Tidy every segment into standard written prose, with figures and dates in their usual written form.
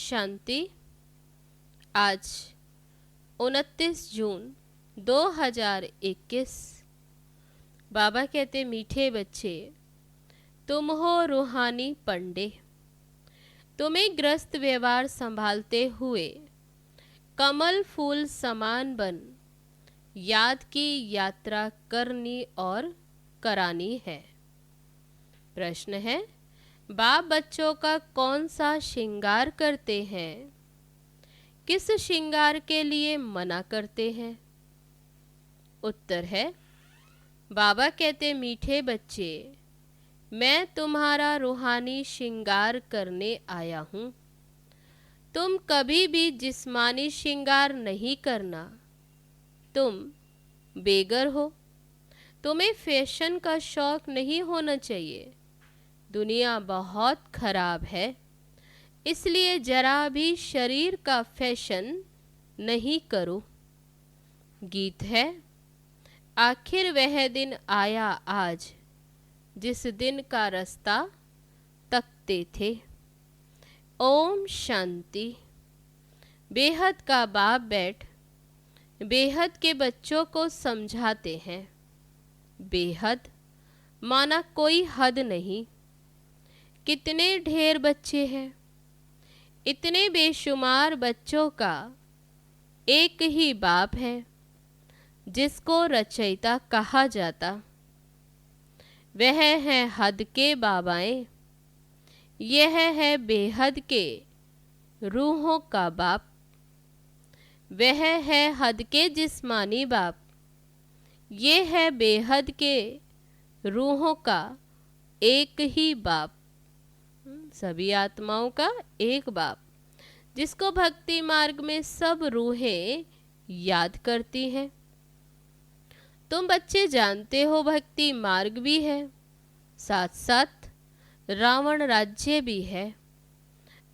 शांति। आज 29 जून 2021। बाबा कहते, मीठे बच्चे तुम हो रूहानी पंडे। तुम्हें ग्रस्त व्यवहार संभालते हुए कमल फूल समान बन याद की यात्रा करनी और करानी है। प्रश्न है, बाप बच्चों का कौन सा श्रृंगार करते हैं? किस श्रृंगार के लिए मना करते हैं? उत्तर है, बाबा कहते, मीठे बच्चे मैं तुम्हारा रूहानी श्रृंगार करने आया हूँ। तुम कभी भी जिस्मानी श्रृंगार नहीं करना। तुम बेगर हो। तुम्हें फैशन का शौक नहीं होना चाहिए। दुनिया बहुत खराब है, इसलिए जरा भी शरीर का फैशन नहीं करो। गीत है, आखिर वह दिन आया आज जिस दिन का रास्ता तकते थे। ओम शांति। बेहद का बाप बैठ बेहद के बच्चों को समझाते हैं। बेहद माना कोई हद नहीं। कितने ढेर बच्चे हैं। इतने बेशुमार बच्चों का एक ही बाप है जिसको रचयिता कहा जाता। वह है हद के बाबाएं। यह है बेहद के रूहों का बाप। वह है हद के जिस्मानी बाप। ये है बेहद के रूहों का एक ही बाप। सभी आत्माओं का एक बाप, जिसको भक्ति मार्ग में सब रूहें याद करती हैं। तुम बच्चे जानते हो भक्ति मार्ग भी है, साथ साथ रावण राज्य भी है।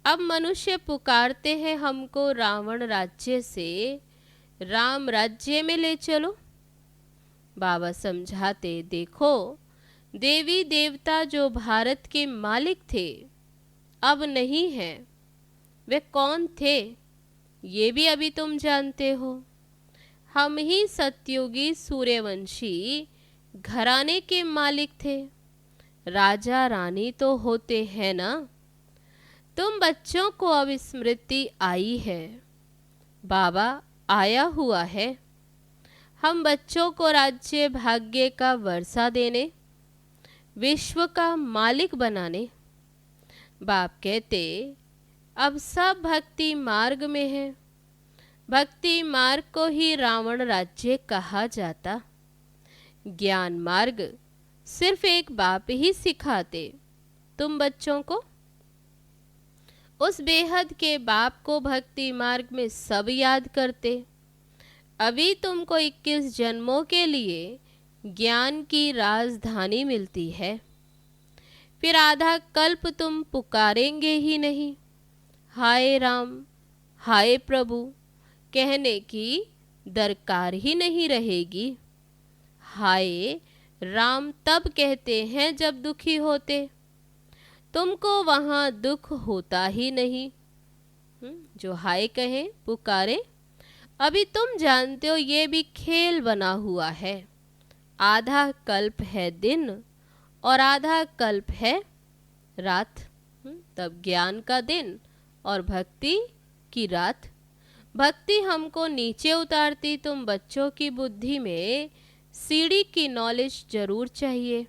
अब मनुष्य पुकारते हैं हमको रावण राज्य से राम राज्य में ले चलो। बाबा समझाते, देखो देवी देवता जो भारत के मालिक थे अब नहीं हैं। वे कौन थे ये भी अभी तुम जानते हो। हम ही सतयुगी सूर्यवंशी घराने के मालिक थे। राजा रानी तो होते हैं ना। तुम बच्चों को अब स्मृति आई है। बाबा आया हुआ है हम बच्चों को राज्य भाग्य का वर्षा देने, विश्व का मालिक बनाने। बाप कहते, अब सब भक्ति मार्ग में है। भक्ति मार्ग को ही रावण राज्य कहा जाता। ज्ञान मार्ग सिर्फ एक बाप ही सिखाते तुम बच्चों को। उस बेहद के बाप को भक्ति मार्ग में सब याद करते। अभी तुमको 21 जन्मों के लिए ज्ञान की राजधानी मिलती है। फिर आधा कल्प तुम पुकारेंगे ही नहीं, हाय राम हाय प्रभु कहने की दरकार ही नहीं रहेगी। हाय राम तब कहते हैं जब दुखी होते, तुमको वहाँ दुख होता ही नहीं। जो हाय कहे पुकारे, अभी तुम जानते हो ये भी खेल बना हुआ है। आधा कल्प है दिन और आधा कल्प है रात। तब ज्ञान का दिन और भक्ति की रात। भक्ति हमको नीचे उतारती, तुम बच्चों की बुद्धि में सीढ़ी की नॉलेज जरूर चाहिए।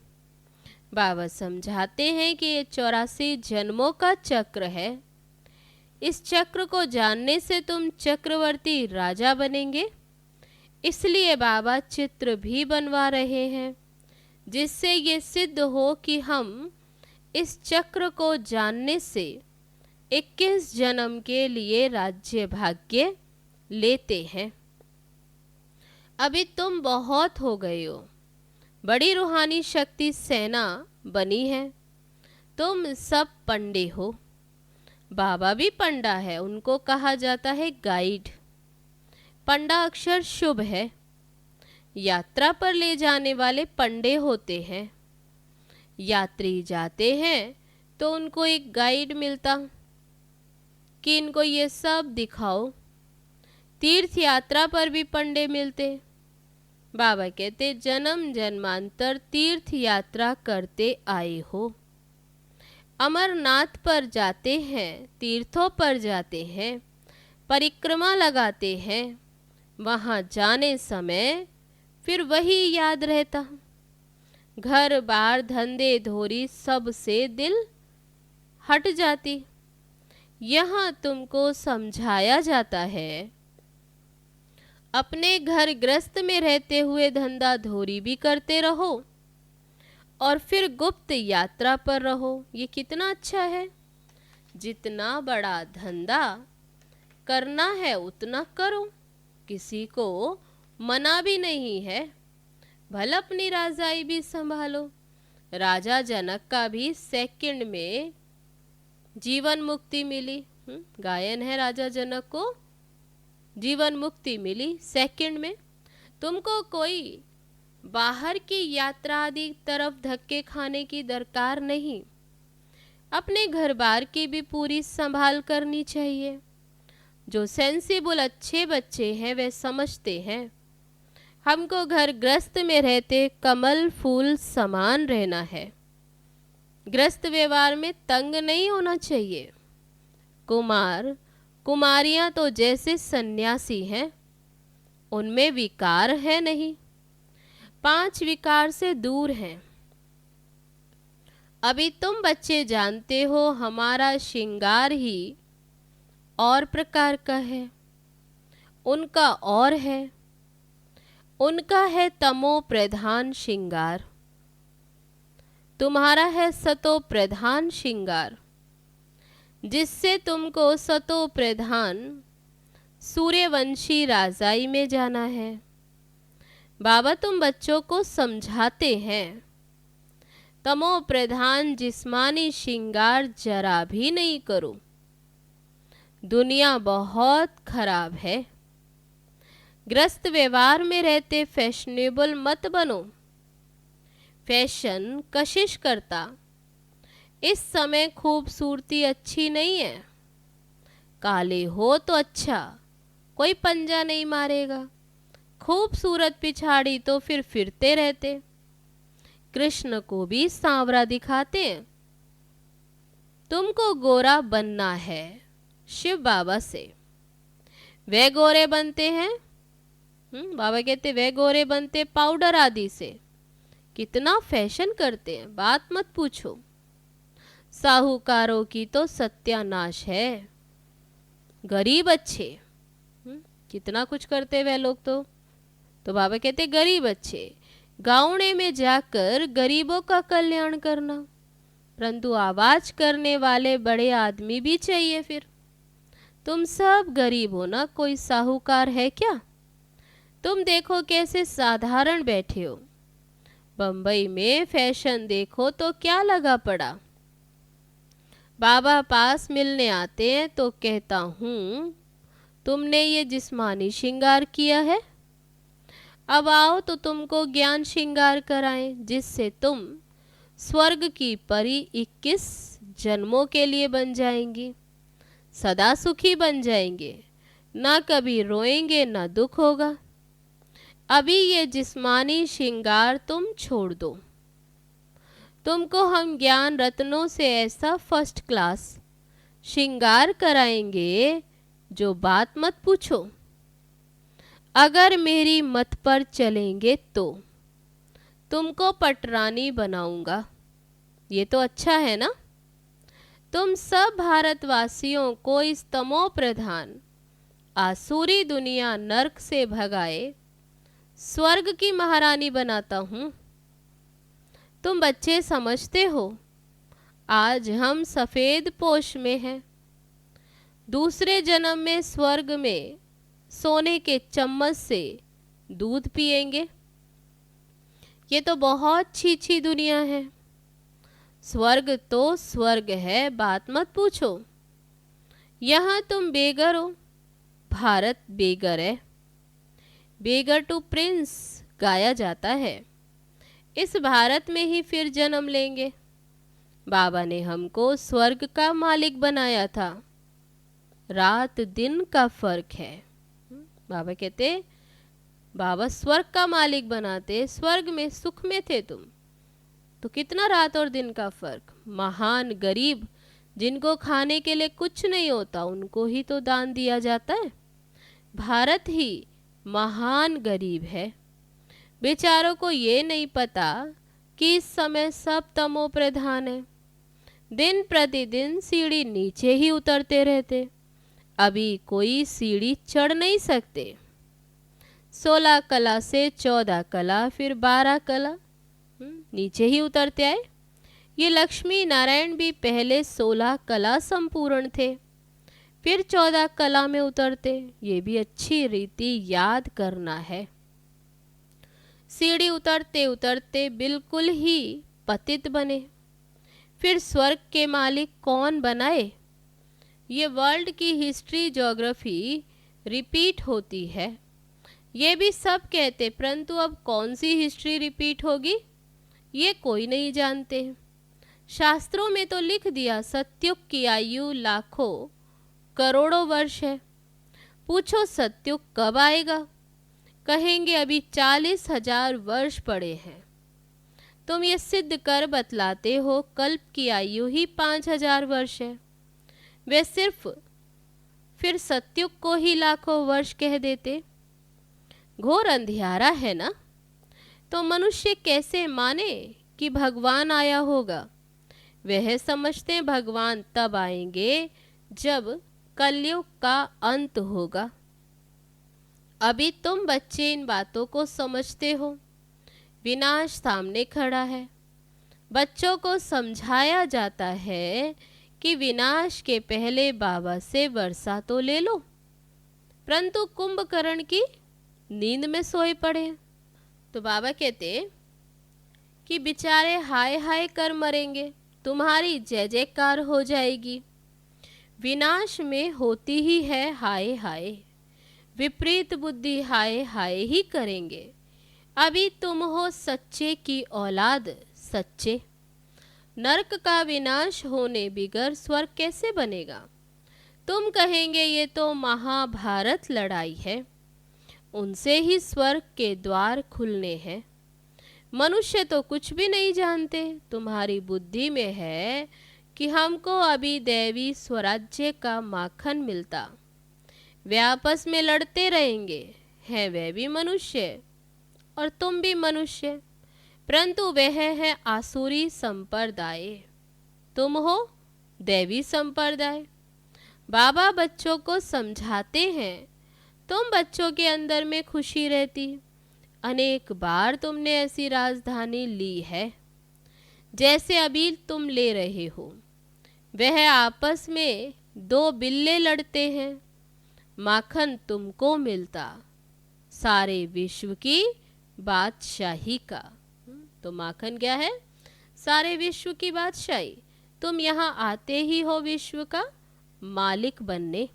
बाबा समझाते हैं कि ये 84 जन्मों का चक्र है। इस चक्र को जानने से तुम चक्रवर्ती राजा बनेंगे। इसलिए बाबा चित्र भी बनवा रहे हैं, जिससे ये सिद्ध हो कि हम इस चक्र को जानने से 21 जन्म के लिए राज्य भाग्य लेते हैं। अभी तुम बहुत हो गए हो, बड़ी रूहानी शक्ति सेना बनी है। तुम सब पंडे हो। बाबा भी पंडा है, उनको कहा जाता है गाइड। पंडा अक्षर शुभ है। यात्रा पर ले जाने वाले पंडे होते हैं। यात्री जाते हैं तो उनको एक गाइड मिलता कि इनको ये सब दिखाओ। तीर्थ यात्रा पर भी पंडे मिलते। बाबा कहते जन्म जन्मांतर तीर्थ यात्रा करते आए हो। अमरनाथ पर जाते हैं, तीर्थों पर जाते हैं, परिक्रमा लगाते हैं। वहाँ जाने समय फिर वही याद रहता। घर बार धंधे धोरी सब से दिल हट जाती। यहाँ तुमको समझाया जाता है, अपने घर गृहस्थ में रहते हुए धंधा धोरी भी करते रहो और फिर गुप्त यात्रा पर रहो। ये कितना अच्छा है। जितना बड़ा धंधा करना है उतना करो, किसी को मना भी नहीं है। भल अपनी राजाई भी संभालो। राजा जनक का भी सेकंड में जीवन मुक्ति मिली। गायन है, राजा जनक को जीवन मुक्ति मिली सेकंड में। तुमको कोई बाहर की यात्रा आदि तरफ धक्के खाने की दरकार नहीं। अपने घर बार की भी पूरी संभाल करनी चाहिए। जो सेंसिबल अच्छे बच्चे हैं वे समझते हैं हमको घर गृहस्थ में रहते कमल फूल समान रहना है। गृहस्थ व्यवहार में तंग नहीं होना चाहिए। कुमार कुमारियां तो जैसे सन्यासी हैं, उनमें विकार है नहीं, 5 विकार से दूर हैं। अभी तुम बच्चे जानते हो हमारा श्रृंगार ही और प्रकार का है, उनका और है। उनका है तमो प्रधान श्रृंगार, तुम्हारा है सतो प्रधान श्रृंगार, जिससे तुमको सतो प्रधान सूर्यवंशी राजाई में जाना है। बाबा तुम बच्चों को समझाते हैं तमो प्रधान जिस्मानी श्रृंगार जरा भी नहीं करो। दुनिया बहुत खराब है। ग्रस्त व्यवहार में रहते फैशनेबल मत बनो। फैशन कशिश करता। इस समय खूबसूरती अच्छी नहीं है। काले हो तो अच्छा, कोई पंजा नहीं मारेगा। खूबसूरत पिछाड़ी तो फिर फिरते रहते। कृष्ण को भी सांवरा दिखाते हैं। तुमको गोरा बनना है शिव बाबा से। वे गोरे बनते हैं, बाबा कहते वे गोरे बनते पाउडर आदि से। कितना फैशन करते हैं, बात मत पूछो। साहूकारों की तो सत्यानाश है। गरीब अच्छे, कितना कुछ करते वे लोग तो बाबा कहते गरीब अच्छे। गाँवड़े में जाकर गरीबों का कल्याण करना, परंतु आवाज करने वाले बड़े आदमी भी चाहिए। फिर तुम सब गरीब हो ना, कोई साहूकार है क्या? तुम देखो कैसे साधारण बैठे हो। बंबई में फैशन देखो तो क्या लगा पड़ा। बाबा पास मिलने आते हैं तो कहता हूँ तुमने ये जिस्मानी श्रृंगार किया है, अब आओ तो तुमको ज्ञान श्रृंगार कराएं, जिससे तुम स्वर्ग की परी 21 जन्मों के लिए बन जाएंगी, सदा सुखी बन जाएंगे, ना कभी रोएंगे ना दुख होगा। अभी ये जिस्मानी श्रृंगार तुम छोड़ दो, तुमको हम ज्ञान रत्नों से ऐसा फर्स्ट क्लास श्रृंगार कराएंगे जो बात मत पूछो। अगर मेरी मत पर चलेंगे तो तुमको पटरानी बनाऊंगा। ये तो अच्छा है ना। तुम सब भारतवासियों को इस तमो प्रधान आसुरी दुनिया नरक से भगाए स्वर्ग की महारानी बनाता हूँ। तुम बच्चे समझते हो, आज हम सफ़ेद पोश में हैं, दूसरे जन्म में स्वर्ग में सोने के चम्मच से दूध पिएंगे। ये तो बहुत छी दुनिया है। स्वर्ग तो स्वर्ग है, बात मत पूछो। यहाँ तुम बेगर हो, भारत बेगर है। बेगर टू प्रिंस गाया जाता है। इस भारत में ही फिर जन्म लेंगे। बाबा ने हमको स्वर्ग का मालिक बनाया था। रात दिन का फर्क है। बाबा कहते, बाबा स्वर्ग का मालिक बनाते, स्वर्ग में सुख में थे तुम, तो कितना रात और दिन का फर्क। महान गरीब जिनको खाने के लिए कुछ नहीं होता, उनको ही तो दान दिया जाता है। भारत ही महान गरीब है। बेचारों को ये नहीं पता कि इस समय सब तमो प्रधान है। दिन प्रतिदिन सीढ़ी नीचे ही उतरते रहते, अभी कोई सीढ़ी चढ़ नहीं सकते। 16 कला से 14 कला, फिर 12 कला, नीचे ही उतरते आए। ये लक्ष्मी नारायण भी पहले 16 कला संपूर्ण थे, फिर 14 कला में उतरते। ये भी अच्छी रीति याद करना है। सीढ़ी उतरते उतरते बिल्कुल ही पतित बने, फिर स्वर्ग के मालिक कौन बनाए। ये वर्ल्ड की हिस्ट्री ज्योग्राफी रिपीट होती है, ये भी सब कहते, परंतु अब कौन सी हिस्ट्री रिपीट होगी ये कोई नहीं जानते। शास्त्रों में तो लिख दिया सतयुग की आयु लाखों करोड़ों वर्ष है। पूछो सतयुग कब आएगा, कहेंगे अभी 40,000 वर्ष पड़े हैं। तुम ये सिद्ध कर बतलाते हो कल्प की आयु ही 5,000 वर्ष है। वे सिर्फ फिर सतयुग को ही लाखों वर्ष कह देते। घोर अंधियारा है ना। तो मनुष्य कैसे माने कि भगवान आया होगा। वह समझते भगवान तब आएंगे जब कलयुग का अंत होगा। अभी तुम बच्चे इन बातों को समझते हो। विनाश सामने खड़ा है। बच्चों को समझाया जाता है कि विनाश के पहले बाबा से वर्षा तो ले लो, परंतु कुंभकर्ण की नींद में सोए पड़े। तो बाबा कहते कि बेचारे हाय हाय कर मरेंगे, तुम्हारी जय जयकार हो जाएगी। विनाश में होती ही है हाय हाय, विपरीत बुद्धि हाय हाय ही करेंगे। अभी तुम हो सच्चे की औलाद, सच्चे। नरक का विनाश होने बिगर स्वर्ग कैसे बनेगा। तुम कहेंगे ये तो महाभारत लड़ाई है, उनसे ही स्वर्ग के द्वार खुलने हैं। मनुष्य तो कुछ भी नहीं जानते। तुम्हारी बुद्धि में है कि हमको अभी दैवी स्वराज्य का माखन मिलता। वे आपस में लड़ते रहेंगे, है वे भी मनुष्य और तुम भी मनुष्य, परंतु वह है आसुरी संप्रदाय, तुम हो दैवी संप्रदाय। बाबा बच्चों को समझाते हैं, तुम बच्चों के अंदर में खुशी रहती। अनेक बार तुमने ऐसी राजधानी ली है जैसे अभी तुम ले रहे हो। वह आपस में 2 बिल्ले लड़ते हैं, माखन तुमको मिलता सारे विश्व की बादशाही का। तो माखन क्या है, सारे विश्व की बादशाही। तुम यहाँ आते ही हो विश्व का मालिक बनने।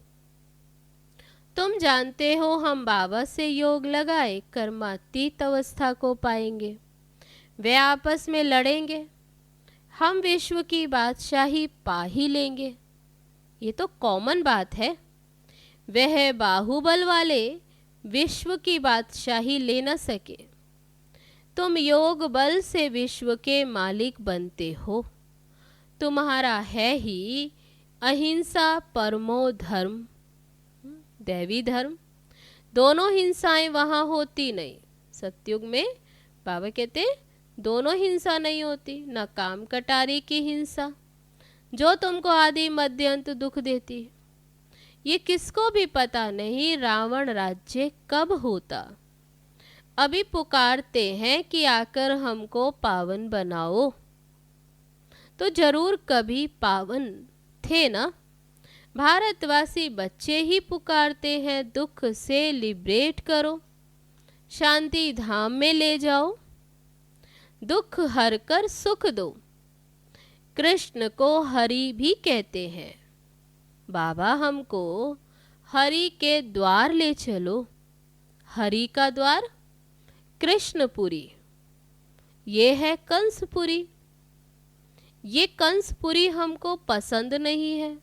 तुम जानते हो हम बाबा से योग लगाए कर्मातीत अवस्था को पाएंगे। वे आपस में लड़ेंगे, हम विश्व की बादशाही पा ही लेंगे। ये तो कॉमन बात है। वह बाहुबल वाले विश्व की बादशाही ले न सके। तुम योग बल से विश्व के मालिक बनते हो। तुम्हारा है ही अहिंसा परमो धर्म, दैवी धर्म। दोनों हिंसाएं वहां होती नहीं। सतयुग में बाबा कहते दोनों हिंसा नहीं होती, न काम कटारी की हिंसा जो तुमको आदि मध्य अंत दुख देती। ये किसको भी पता नहीं रावण राज्य कब होता। अभी पुकारते हैं कि आकर हमको पावन बनाओ, तो जरूर कभी पावन थे ना। भारतवासी बच्चे ही पुकारते हैं दुख से लिबरेट करो, शांति धाम में ले जाओ, दुख हर कर सुख दो। कृष्ण को हरि भी कहते हैं। बाबा हमको हरि के द्वार ले चलो। हरि का द्वार कृष्णपुरी, ये है कंसपुरी। ये कंसपुरी हमको पसंद नहीं है।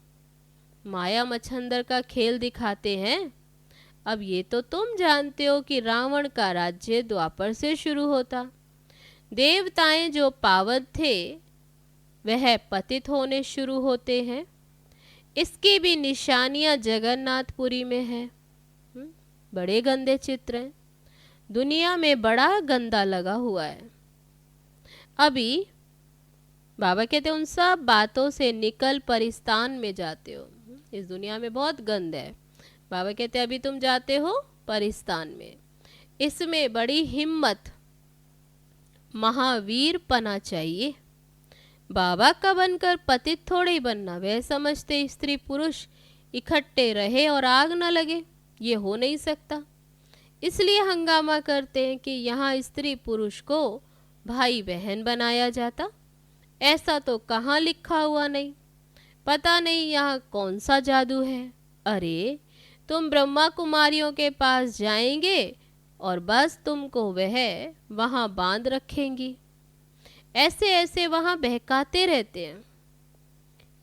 माया मच्छंदर का खेल दिखाते हैं। अब ये तो तुम जानते हो कि रावण का राज्य द्वापर से शुरू होता। देवताएं जो पावन थे वह पतित होने शुरू होते हैं। इसकी भी निशानियां जगन्नाथपुरी में है। बड़े गंदे चित्र हैं, दुनिया में बड़ा गंदा लगा हुआ है। अभी बाबा कहते उन सब बातों से निकल परिस्तान में जाते हो। इस दुनिया में बहुत गंद है। बाबा कहते अभी तुम जाते हो परिस्तान में। इसमें बड़ी हिम्मत महावीर पना चाहिए। बाबा का बनकर पतित थोड़े ही बनना। वह समझते स्त्री पुरुष इकट्ठे रहे और आग न लगे, ये हो नहीं सकता। इसलिए हंगामा करते हैं कि यहाँ स्त्री पुरुष को भाई बहन बनाया जाता। ऐसा तो कहाँ लिखा हुआ नहीं। पता नहीं यहाँ कौन सा जादू है। अरे तुम ब्रह्मा कुमारियों के पास जाएंगे और बस तुमको वह वहाँ बांध रखेंगी। ऐसे ऐसे वहाँ बहकाते रहते हैं।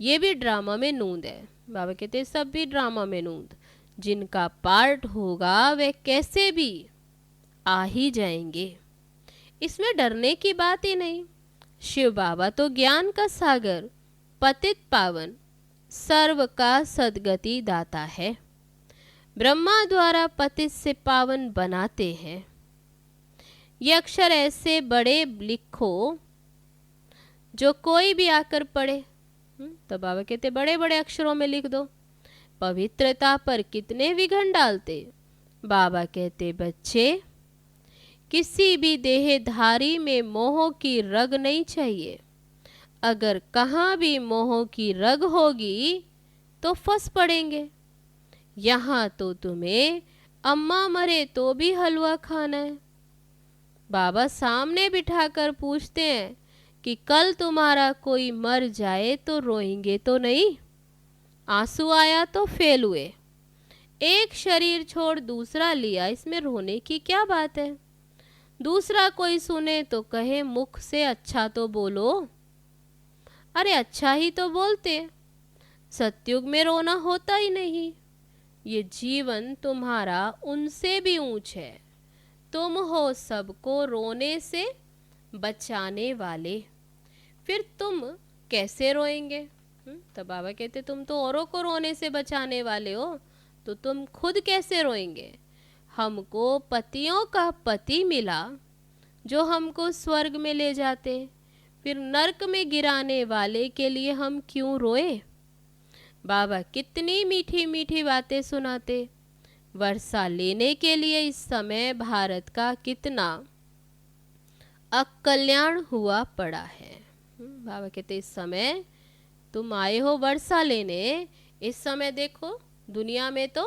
ये भी ड्रामा में नूंद है। बाबा कहते हैं सब भी ड्रामा में नूंद। जिनका पार्ट होगा वे कैसे भी आ ही जाएंगे। इसमें डरने की बात ही नहीं। शिव बाबा तो ज्ञान का सागर, पतित पावन, सर्व का सदगति दाता है। ब्रह्मा द्वारा पतित से पावन बनाते हैं। ये अक्षर ऐसे बड़े लिखो जो कोई भी आकर पढ़े। तो बाबा कहते बड़े बड़े अक्षरों में लिख दो। पवित्रता पर कितने विघन डालते। बाबा कहते बच्चे किसी भी देहधारी में मोह की रग नहीं चाहिए। अगर कहाँ भी मोह की रग होगी तो फंस पड़ेंगे। यहाँ तो तुम्हें अम्मा मरे तो भी हलवा खाना है। बाबा सामने बिठाकर पूछते हैं कि कल तुम्हारा कोई मर जाए तो रोएंगे तो नहीं। आंसू आया तो फेल हुए। एक शरीर छोड़ दूसरा लिया, इसमें रोने की क्या बात है। दूसरा कोई सुने तो कहे मुख से अच्छा तो बोलो। अरे अच्छा ही तो बोलते। सतयुग में रोना होता ही नहीं। ये जीवन तुम्हारा उनसे भी ऊंच है। तुम हो सबको रोने से बचाने वाले। फिर तुम कैसे रोएंगे। तो बाबा कहते तुम तो औरों को रोने से बचाने वाले हो, तो तुम खुद कैसे रोएंगे। हमको पतियों का पति मिला जो हमको स्वर्ग में ले जाते, फिर नरक में गिराने वाले के लिए हम क्यों रोए। बाबा कितनी मीठी मीठी बातें सुनाते। वर्षा लेने के लिए इस समय भारत का कितना अकल्याण हुआ पड़ा है। बाबा कहते इस समय तुम आए हो वर्षा लेने। इस समय देखो दुनिया में तो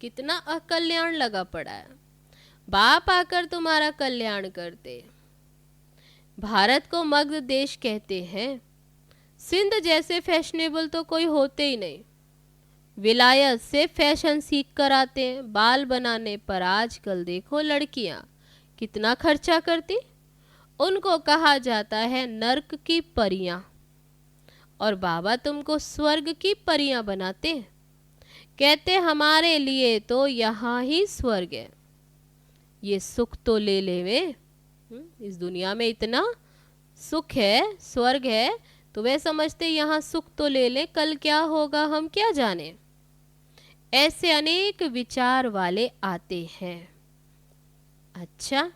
कितना अकल्याण लगा पड़ा है। बाप आकर तुम्हारा कल्याण करते। भारत को मगध देश कहते हैं। सिंध जैसे फैशनेबल तो कोई होते ही नहीं। विलायत से फैशन सीख कर आते हैं। बाल बनाने पर आजकल देखो लड़कियां कितना खर्चा करती। उनको कहा जाता है नर्क की परियां, और बाबा तुमको स्वर्ग की परियां बनाते हैं। कहते हमारे लिए तो यहाँ ही स्वर्ग है, ये सुख तो ले ले वे। इस दुनिया में इतना सुख है, स्वर्ग है, तो वे समझते यहाँ सुख तो ले ले, कल क्या होगा हम क्या जाने। ऐसे अनेक विचार वाले आते हैं। अच्छा,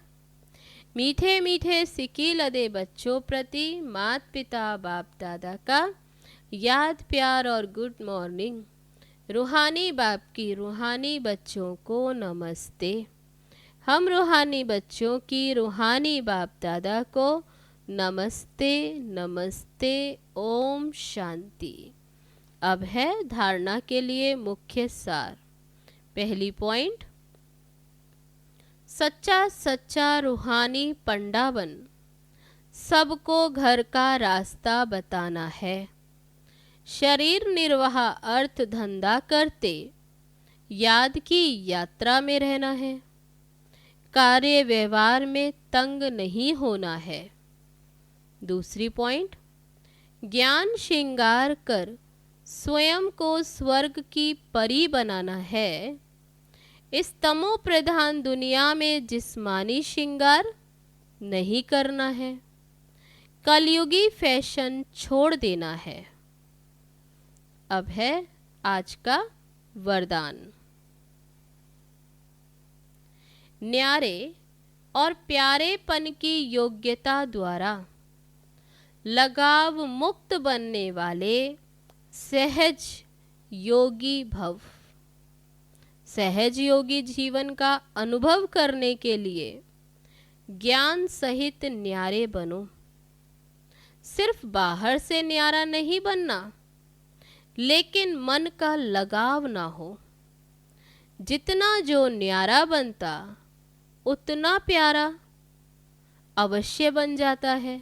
मीठे मीठे सिक्की लदे बच्चों प्रति माता पिता बाप दादा का याद प्यार और गुड मॉर्निंग। रूहानी बाप की रूहानी बच्चों को नमस्ते। हम रूहानी बच्चों की रूहानी बाप दादा को नमस्ते नमस्ते। ओम शांति। अब है धारणा के लिए मुख्य सार। पहली पॉइंट, सच्चा सच्चा रूहानी पंडा बन सबको घर का रास्ता बताना है। शरीर निर्वाह अर्थ धंधा करते याद की यात्रा में रहना है। कार्य व्यवहार में तंग नहीं होना है। दूसरी पॉइंट, ज्ञान श्रृंगार कर स्वयं को स्वर्ग की परी बनाना है। इस तमो प्रधान दुनिया में जिस्मानी श्रृंगार नहीं करना है। कलयुगी फैशन छोड़ देना है। अब है आज का वरदान। न्यारे और प्यारेपन की योग्यता द्वारा लगाव मुक्त बनने वाले सहज योगी भव। सहज योगी जीवन का अनुभव करने के लिए ज्ञान सहित न्यारे बनो। सिर्फ बाहर से न्यारा नहीं बनना, लेकिन मन का लगाव ना हो। जितना जो न्यारा बनता उतना प्यारा अवश्य बन जाता है।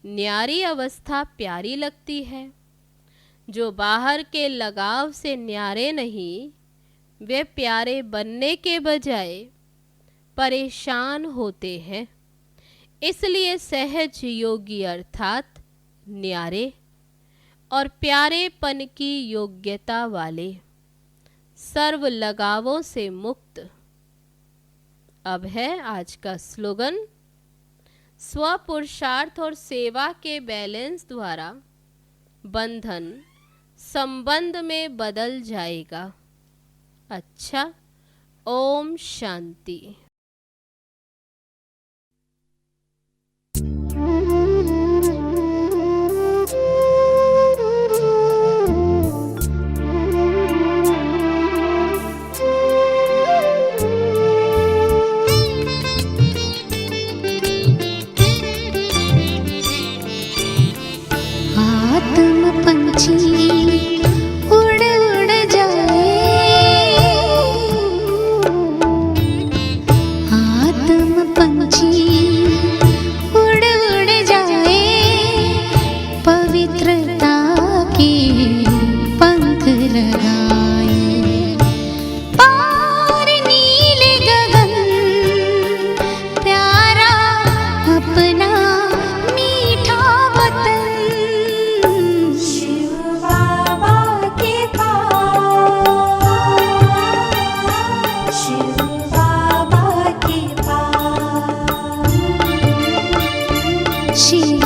न्यारी अवस्था प्यारी लगती है। जो बाहर के लगाव से न्यारे नहीं, वे प्यारे बनने के बजाय परेशान होते हैं। इसलिए सहज योगी अर्थात न्यारे और प्यारेपन की योग्यता वाले, सर्व लगावों से मुक्त। अब है आज का स्लोगन। स्व पुरुषार्थ और सेवा के बैलेंस द्वारा बंधन संबंध में बदल जाएगा। अच्छा, ओम शांति। उड़ उड़ जाए, आत्म पंछी उड़ उड़ जाए, पवित्रता के पंख लगाए। पार नीले गगन प्यारा अपना मीठा वतन। she